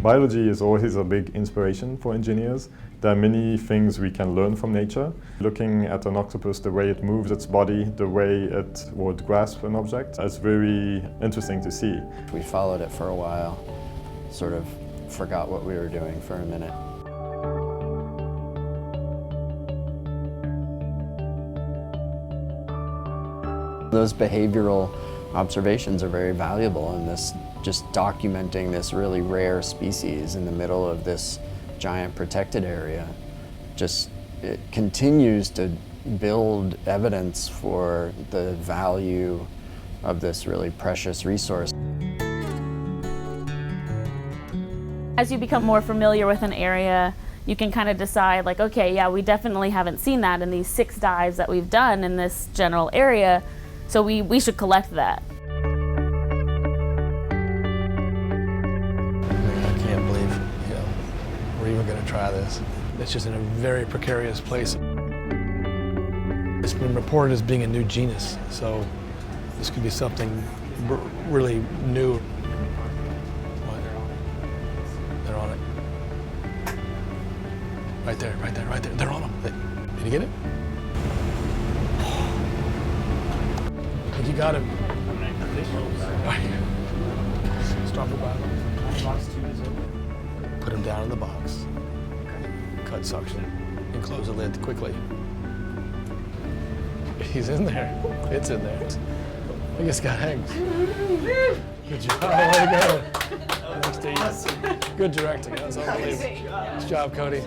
Biology is always a big inspiration for engineers. There are many things we can learn from nature. Looking at an octopus, the way it moves its body, the way it would grasp an object, is very interesting to see. We followed it for a while, sort of forgot what we were doing for a minute. Those behavioral observations are very valuable in this, just documenting this really rare species in the middle of this giant protected area. It continues to build evidence for the value of this really precious resource. As you become more familiar with an area, you can kind of decide, like, okay, yeah, we definitely haven't seen that in these 6 dives that we've done in this general area, so we should collect that. I can't believe, we're even going to try this. It's just in a very precarious place. It's been reported as being a new genus, so this could be something really new. What? They're on it. Right there, right there, right there. They're on them. Did you get it? I think you got him. Stop it by Put him down in the box. Cut suction and close the lid quickly. He's in there. It's in there. I think it's got eggs. Good job. Way to go. Next to you. Good directing. That was unbelievable. Nice job, Cody.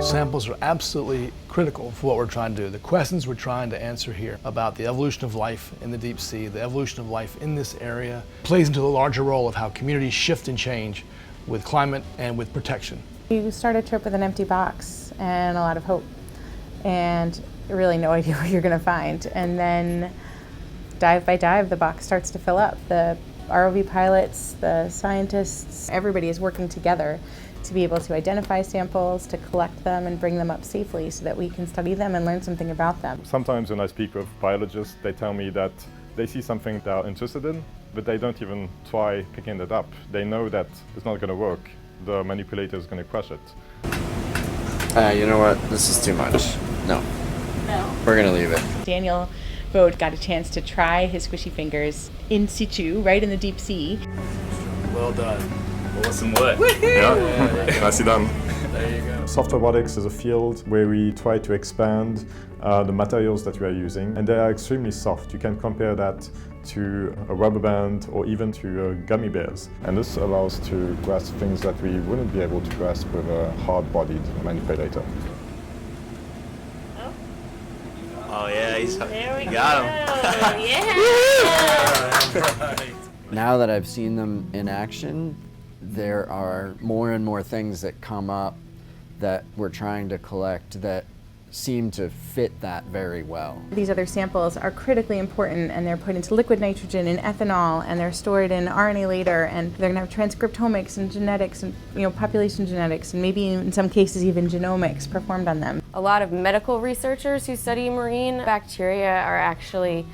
Samples are absolutely critical for what we're trying to do. The questions we're trying to answer here about the evolution of life in the deep sea, the evolution of life in this area, plays into the larger role of how communities shift and change with climate and with protection. You start a trip with an empty box and a lot of hope and really no idea what you're going to find. And then dive by dive, the box starts to fill up. The ROV pilots, the scientists, everybody is working together to be able to identify samples, to collect them and bring them up safely so that we can study them and learn something about them. Sometimes when I speak with biologists, they tell me that they see something they're interested in, but they don't even try picking it up. They know that it's not going to work. The manipulator is going to crush it. You know what? This is too much. No. We're going to leave it. Daniel Bode got a chance to try his squishy fingers in situ, right in the deep sea. Well done. Awesome work. Yeah, nicely done. There you go. Soft robotics is a field where we try to expand the materials that we are using, and they are extremely soft. You can compare that to a rubber band or even to gummy bears. And this allows to grasp things that we wouldn't be able to grasp with a hard-bodied manipulator. Oh yeah, There we got him. Yeah. Now that I've seen them in action, there are more and more things that come up that we're trying to collect that seem to fit that very well. These other samples are critically important, and they're put into liquid nitrogen and ethanol, and they're stored in RNA later, and they're going to have transcriptomics and genetics and population genetics, and maybe in some cases even genomics performed on them. A lot of medical researchers who study marine bacteria are actually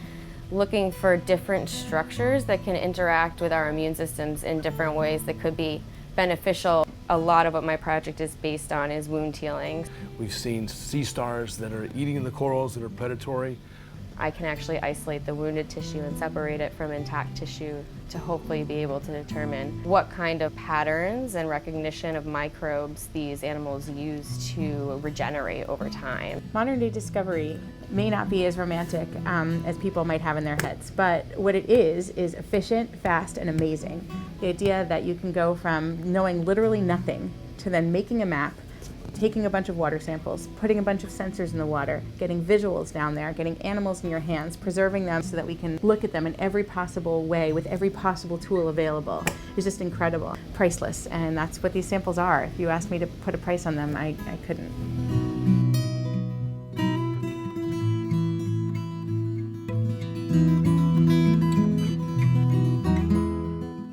looking for different structures that can interact with our immune systems in different ways that could be beneficial. A lot of what my project is based on is wound healing. We've seen sea stars that are eating the corals that are predatory. I can actually isolate the wounded tissue and separate it from intact tissue to hopefully be able to determine what kind of patterns and recognition of microbes these animals use to regenerate over time. Modern day discovery may not be as romantic as people might have in their heads, but what it is efficient, fast, and amazing. The idea that you can go from knowing literally nothing to then making a map, taking a bunch of water samples, putting a bunch of sensors in the water, getting visuals down there, getting animals in your hands, preserving them so that we can look at them in every possible way with every possible tool available is just incredible. Priceless, and that's what these samples are. If you asked me to put a price on them, I couldn't.